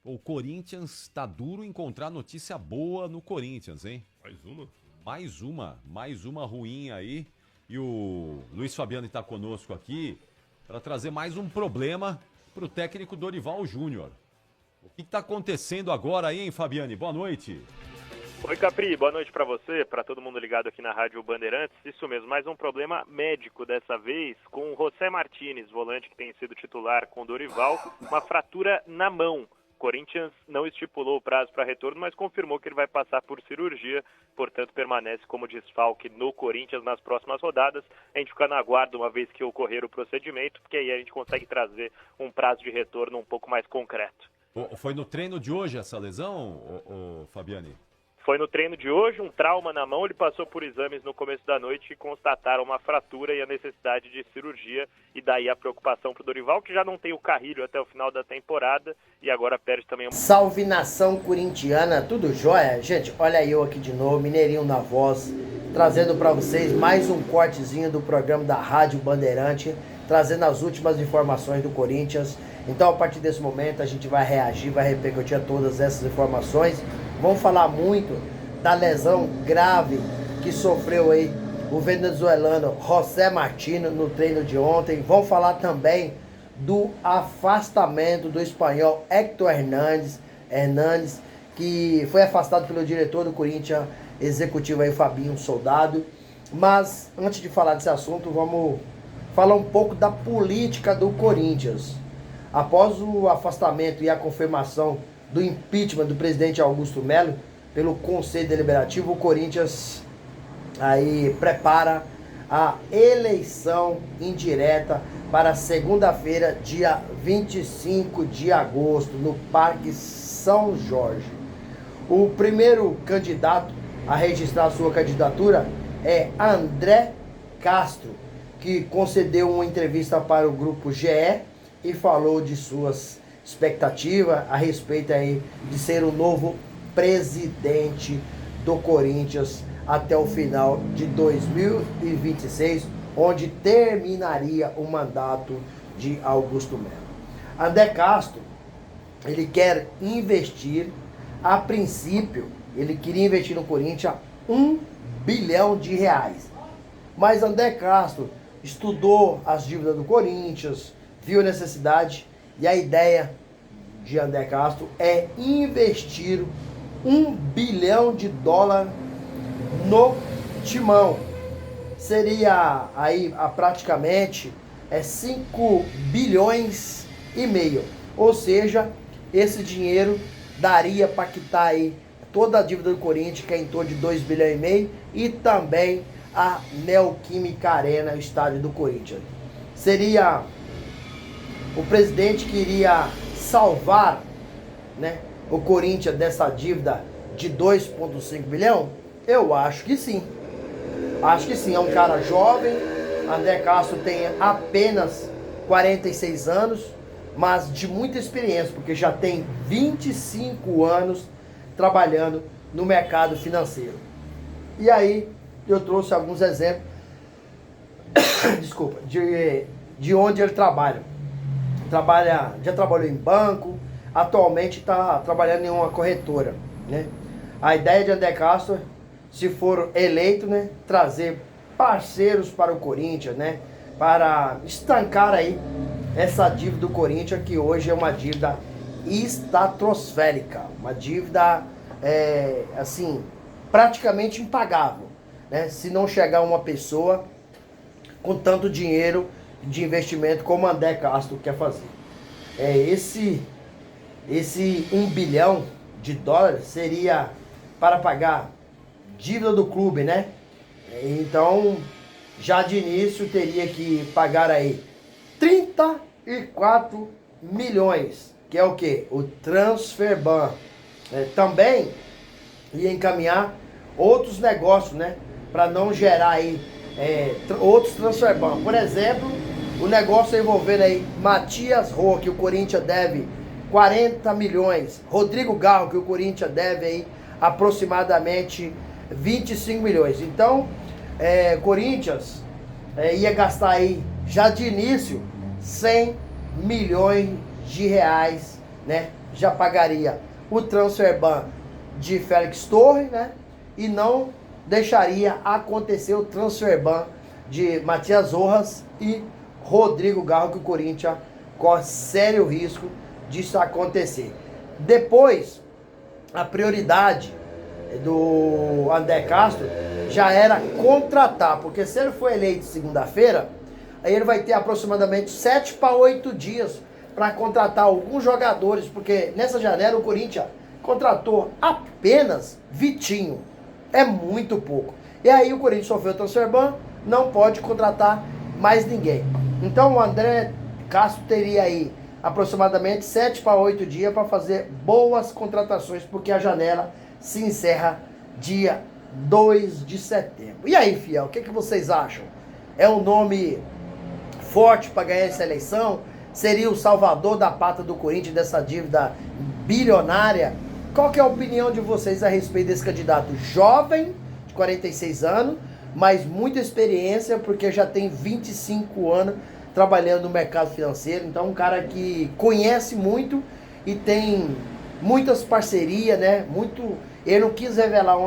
O Corinthians tá duro encontrar notícia boa no Corinthians, hein? Mais uma ruim aí. E o Luiz Fabiano está conosco aqui para trazer mais um problema para o técnico Dorival Júnior. O que está acontecendo agora aí, hein, Fabiane? Boa noite. Oi, Capri, boa noite para você, para todo mundo ligado aqui na Rádio Bandeirantes. Isso mesmo, mais um problema médico dessa vez com o José Martínez, volante que tem sido titular com o Dorival, uma fratura na mão. O Corinthians não estipulou o prazo para retorno, mas confirmou que ele vai passar por cirurgia, portanto permanece como desfalque no Corinthians nas próximas rodadas. A gente fica na guarda uma vez que ocorrer o procedimento, porque aí a gente consegue trazer um prazo de retorno um pouco mais concreto. Foi no treino de hoje essa lesão, Fabiane? Foi no treino de hoje, um trauma na mão, ele passou por exames no começo da noite que constataram uma fratura e a necessidade de cirurgia, e daí a preocupação para o Dorival, que já não tem o Carrilho até o final da temporada e agora perde também... Salve nação corintiana, tudo jóia? Gente, olha eu aqui de novo, Mineirinho na voz, trazendo para vocês mais um cortezinho do programa da Rádio Bandeirante, trazendo as últimas informações do Corinthians. Então, a partir desse momento, a gente vai reagir, vai repercutir todas essas informações. Vamos falar muito da lesão grave que sofreu aí o venezuelano José Martínez no treino de ontem. Vamos falar também do afastamento do espanhol Héctor Hernández, que foi afastado pelo diretor do Corinthians executivo aí, Fabinho Soldado. Mas, antes de falar desse assunto, vamos falar um pouco da política do Corinthians. Após o afastamento e a confirmação do impeachment do presidente Augusto Melo pelo Conselho Deliberativo, o Corinthians aí prepara a eleição indireta para segunda-feira, dia 25 de agosto, no Parque São Jorge. O primeiro candidato a registrar sua candidatura é André Castro, que concedeu uma entrevista para o grupo GE e falou de suas expectativas a respeito aí de ser o novo presidente do Corinthians até o final de 2026, onde terminaria o mandato de Augusto Melo. André Castro, ele quer investir, a princípio, ele queria investir no Corinthians R$1 bilhão. Mas André Castro estudou as dívidas do Corinthians, viu a necessidade, e a ideia de André Castro é investir $1 bilhão no Timão. Seria aí praticamente 5 bilhões e meio. Ou seja, esse dinheiro daria para quitar aí toda a dívida do Corinthians, que é em torno de 2 bilhões e meio, e também a Neoquímica Arena, o estádio do Corinthians. Seria o presidente que iria salvar, né, o Corinthians dessa dívida de 2,5 bilhão? Eu acho que sim. Acho que sim. É um cara jovem. André Castro tem apenas 46 anos, mas de muita experiência, porque já tem 25 anos trabalhando no mercado financeiro. E aí eu trouxe alguns exemplos desculpa, de onde ele trabalha. Já trabalhou em banco, atualmente está trabalhando em uma corretora, né? A ideia de André Castro, se for eleito, né, trazer parceiros para o Corinthians, né, para estancar aí essa dívida do Corinthians, que hoje é uma dívida estratosférica, uma dívida assim, praticamente impagável, né, se não chegar uma pessoa com tanto dinheiro de investimento como André Castro quer fazer. Esse $1 bilhão seria para pagar dívida do clube, né? Então, já de início teria que pagar aí 34 milhões, que é o que? O transfer ban. Também ia encaminhar outros negócios, né? Para não gerar aí outros transfer ban. Por exemplo, o negócio envolvendo aí Matias Roa, que o Corinthians deve 40 milhões. Rodrigo Garro, que o Corinthians deve aí aproximadamente 25 milhões. Então, Corinthians ia gastar aí, já de início, 100 milhões de reais, né, já pagaria o transfer ban de Félix Torres, né? E não deixaria acontecer o transfer ban de Matias Rojas e Rodrigo Garro, que o Corinthians corre sério risco disso acontecer. Depois, a prioridade do André Castro já era contratar, porque se ele for eleito segunda-feira, aí ele vai ter aproximadamente 7 para 8 dias para contratar alguns jogadores, porque nessa janela o Corinthians contratou apenas Vitinho. É muito pouco. E aí o Corinthians sofreu o transfer ban, não pode contratar mais ninguém. Então o André Castro teria aí aproximadamente 7 para 8 dias para fazer boas contratações, porque a janela se encerra dia 2 de setembro. E aí, fiel, o que vocês acham? É um nome forte para ganhar essa eleição? Seria o salvador da pátria do Corinthians, dessa dívida bilionária? Qual que é a opinião de vocês a respeito desse candidato jovem, de 46 anos, mas muita experiência, porque já tem 25 anos trabalhando no mercado financeiro? Então, um cara que conhece muito e tem muitas parcerias, né? Ele não quis revelar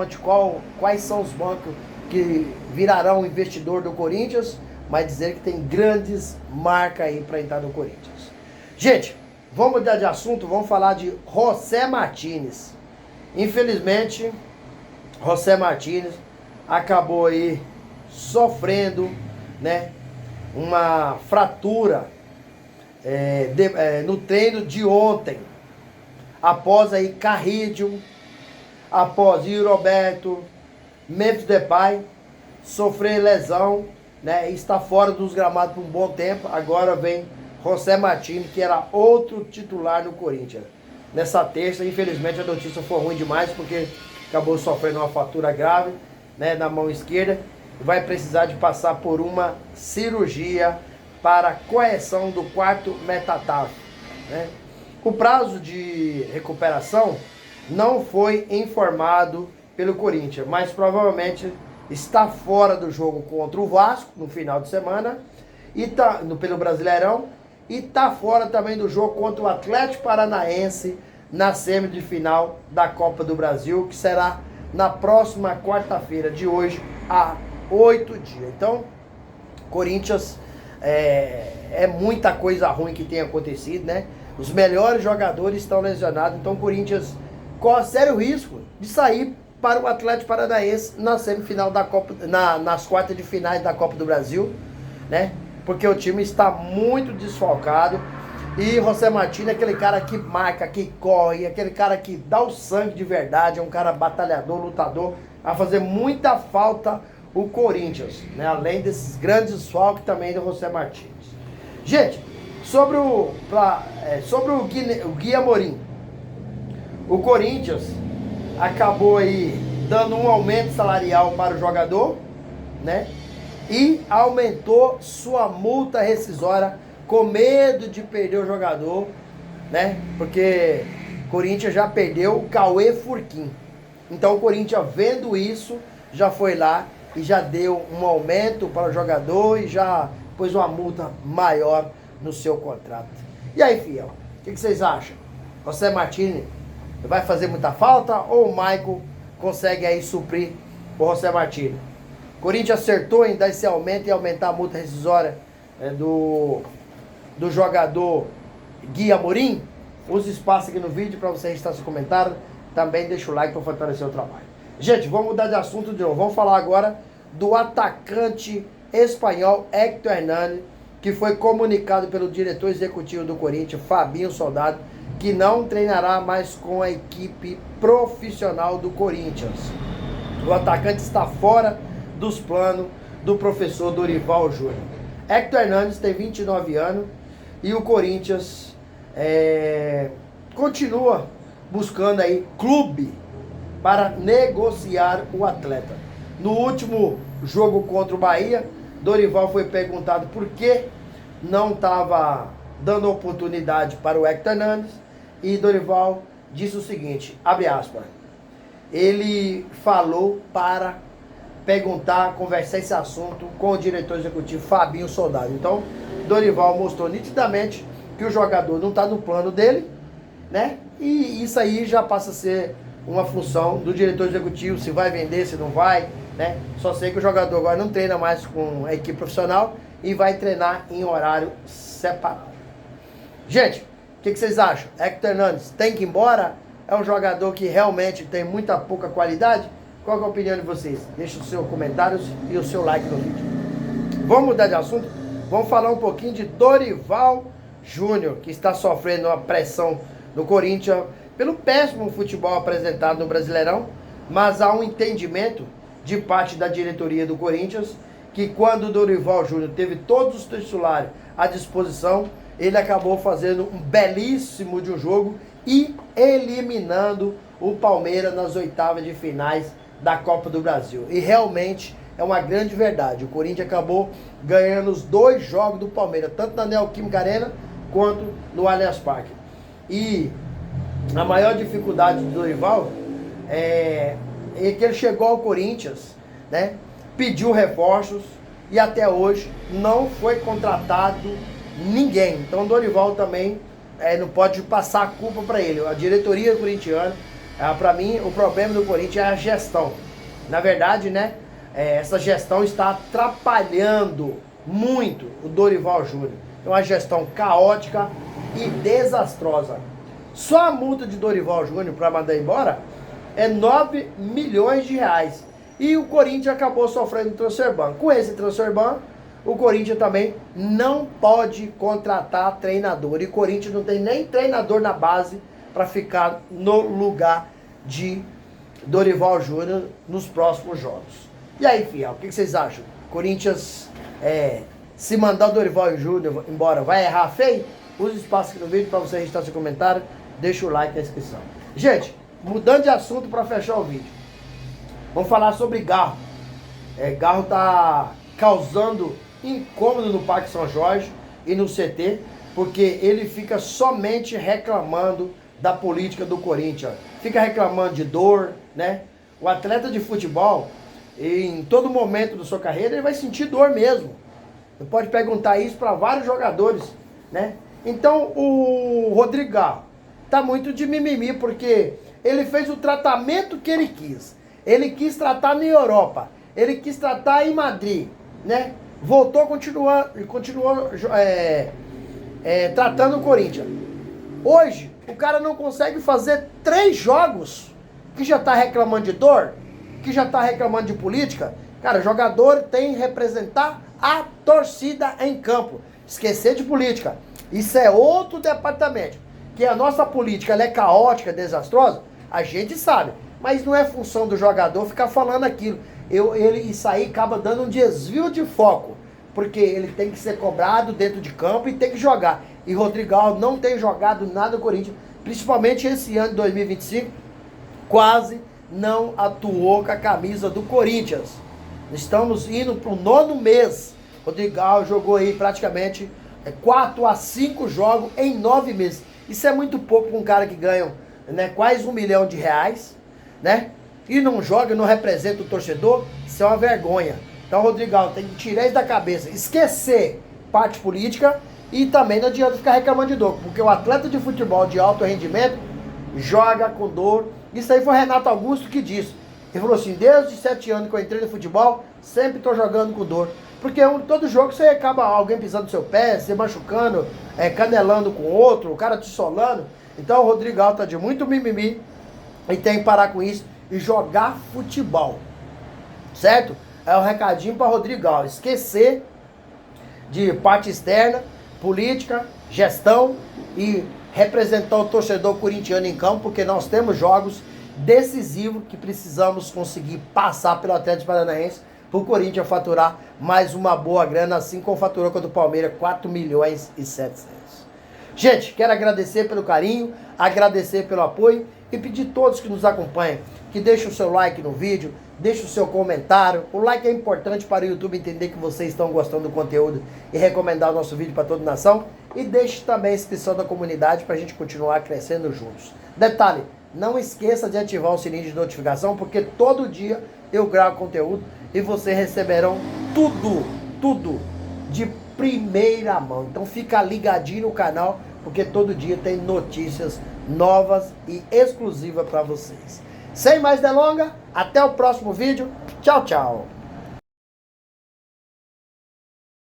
quais são os bancos que virarão investidor do Corinthians, mas dizer que tem grandes marcas aí para entrar no Corinthians. Gente, vamos mudar de assunto, vamos falar de José Martínez. Infelizmente, José Martínez acabou aí sofrendo, né, uma fratura no treino de ontem, após aí Carrillo, após Yuri Roberto, Memphis Depay sofrer lesão, né, e está fora dos gramados por um bom tempo. Agora vem José Martínez, que era outro titular no Corinthians. Nessa terça, infelizmente, a notícia foi ruim demais, porque acabou sofrendo uma fratura grave, né, na mão esquerda. Vai precisar de passar por uma cirurgia para correção do quarto metatarso, né? O prazo de recuperação não foi informado pelo Corinthians, mas provavelmente está fora do jogo contra o Vasco no final de semana e pelo Brasileirão, e está fora também do jogo contra o Atlético Paranaense na semifinal da Copa do Brasil, que será na próxima quarta-feira, de hoje a 8 dias. Então, Corinthians é muita coisa ruim que tem acontecido, né? Os melhores jogadores estão lesionados, então o Corinthians corre sério risco de sair para o Atlético Paranaense na semifinal da Copa, nas quartas de finais da Copa do Brasil, né? Porque o time está muito desfalcado. E José Martínez é aquele cara que marca, que corre, aquele cara que dá o sangue de verdade, é um cara batalhador, lutador, a fazer muita falta o Corinthians, né? Além desses grandes desfalques também do José Martínez. Gente, sobre o Gui Amorim, o Corinthians acabou aí dando um aumento salarial para o jogador, né? E aumentou sua multa rescisória com medo de perder o jogador, né? Porque o Corinthians já perdeu o Cauê Furquim. Então o Corinthians, vendo isso, já foi lá e já deu um aumento para o jogador e já pôs uma multa maior no seu contrato. E aí, fiel, o que vocês acham? José Martínez vai fazer muita falta ou o Michael consegue aí suprir o José Martínez? O Corinthians acertou em dar esse aumento e aumentar a multa rescisória do jogador Gui Amorim? Use espaço aqui no vídeo para você registrar seu comentário. Também deixa o like para fortalecer o trabalho. Gente, vamos mudar de assunto de novo. Vamos falar agora do atacante espanhol Héctor Hernández, que foi comunicado pelo diretor executivo do Corinthians, Fabinho Soldado, que não treinará mais com a equipe profissional do Corinthians. O atacante está fora dos planos do professor Dorival Júnior. Héctor Hernández tem 29 anos e o Corinthians continua buscando aí clube para negociar o atleta. No último jogo contra o Bahia, Dorival foi perguntado por que não estava dando oportunidade para o Héctor Hernández, e Dorival disse o seguinte, abre aspas, ele falou para perguntar, conversar esse assunto com o diretor executivo Fabinho Soldado. Então, Dorival mostrou nitidamente que o jogador não está no plano dele, né? E isso aí já passa a ser uma função do diretor executivo, se vai vender, se não vai, né? Só sei que o jogador agora não treina mais com a equipe profissional e vai treinar em horário separado. Gente, o que vocês acham? Hector Hernandes tem que ir embora? É um jogador que realmente tem muita pouca qualidade? Qual é a opinião de vocês? Deixe os seus comentários e o seu like no vídeo. Vamos mudar de assunto? Vamos falar um pouquinho de Dorival Júnior, que está sofrendo uma pressão no Corinthians pelo péssimo futebol apresentado no Brasileirão, mas há um entendimento de parte da diretoria do Corinthians que quando o Dorival Júnior teve todos os titulares à disposição, ele acabou fazendo um belíssimo de um jogo e eliminando o Palmeiras nas oitavas de finais da Copa do Brasil. E realmente é uma grande verdade. O Corinthians acabou ganhando os 2 jogos do Palmeiras, tanto na Neoquímica Arena quanto no Allianz Parque. E a maior dificuldade do Dorival é que ele chegou ao Corinthians, né, pediu reforços e até hoje não foi contratado ninguém. Então o Dorival também não pode passar a culpa para ele. A diretoria corintiana, para mim, o problema do Corinthians é a gestão. Na verdade, né, essa gestão está atrapalhando muito o Dorival Júnior. É uma gestão caótica e desastrosa. Só a multa de Dorival Júnior para mandar embora é 9 milhões de reais. E o Corinthians acabou sofrendo transfer ban. Com esse transfer ban, o Corinthians também não pode contratar treinador. E o Corinthians não tem nem treinador na base para ficar no lugar de Dorival Júnior nos próximos jogos. E aí, fiel, o que vocês acham? Corinthians, se mandar o Dorival Júnior embora, vai errar feio? Use o espaço aqui no vídeo para você registrar seu comentário. Deixa o like na inscrição. Gente, mudando de assunto para fechar o vídeo. Vamos falar sobre Garro. Garro tá causando incômodo no Parque São Jorge e no CT, porque ele fica somente reclamando da política do Corinthians. Fica reclamando de dor, né? O atleta de futebol, em todo momento da sua carreira, ele vai sentir dor mesmo. Você pode perguntar isso para vários jogadores, né? Então, o Rodrigo Garro tá muito de mimimi, porque ele fez o tratamento que ele quis. Ele quis tratar na Europa, ele quis tratar em Madrid, né? Voltou, continuou tratando o Corinthians. Hoje, o cara não consegue fazer 3 jogos que já tá reclamando de dor, que já tá reclamando de política. Cara, jogador tem que representar a torcida em campo. Esquecer de política. Isso é outro departamento. Que a nossa política ela é caótica, desastrosa, a gente sabe. Mas não é função do jogador ficar falando aquilo. Isso aí acaba dando um desvio de foco. Porque ele tem que ser cobrado dentro de campo e tem que jogar. E Rodrigo Alves não tem jogado nada no Corinthians. Principalmente esse ano de 2025. Quase não atuou com a camisa do Corinthians. Estamos indo para o 9º mês. Rodrigo Alves jogou aí praticamente 4 a 5 jogos em 9 meses. Isso é muito pouco para um cara que ganha, né, quase R$1 milhão, né? E não joga, não representa o torcedor. Isso é uma vergonha. Então, Rodrigo Alves tem que tirar isso da cabeça, esquecer parte política e também não adianta ficar reclamando de dor, porque o atleta de futebol de alto rendimento joga com dor. Isso aí foi Renato Augusto que disse. Ele falou assim: desde 7 anos que eu entrei no futebol, sempre estou jogando com dor. Porque todo jogo você acaba alguém pisando no seu pé, se machucando, canelando com outro, o cara te solando. Então o Rodrigo Alves tá de muito mimimi e tem que parar com isso e jogar futebol. Certo? É um recadinho para Rodrigo Alves. Esquecer de parte externa, política, gestão e representar o torcedor corintiano em campo, porque nós temos jogos decisivos que precisamos conseguir passar pelo Atlético Paranaense para o Corinthians faturar mais uma boa grana, assim como faturou contra o Palmeiras, 4 milhões e 700. Gente, quero agradecer pelo carinho, agradecer pelo apoio e pedir a todos que nos acompanham que deixem o seu like no vídeo, deixe o seu comentário. O like é importante para o YouTube entender que vocês estão gostando do conteúdo e recomendar o nosso vídeo para toda a nação. E deixe também a inscrição da comunidade para a gente continuar crescendo juntos. Detalhe, não esqueça de ativar o sininho de notificação, porque todo dia eu gravo conteúdo e vocês receberão tudo de primeira mão. Então fica ligadinho no canal, porque todo dia tem notícias novas e exclusivas para vocês. Sem mais delongas, até o próximo vídeo. Tchau, tchau.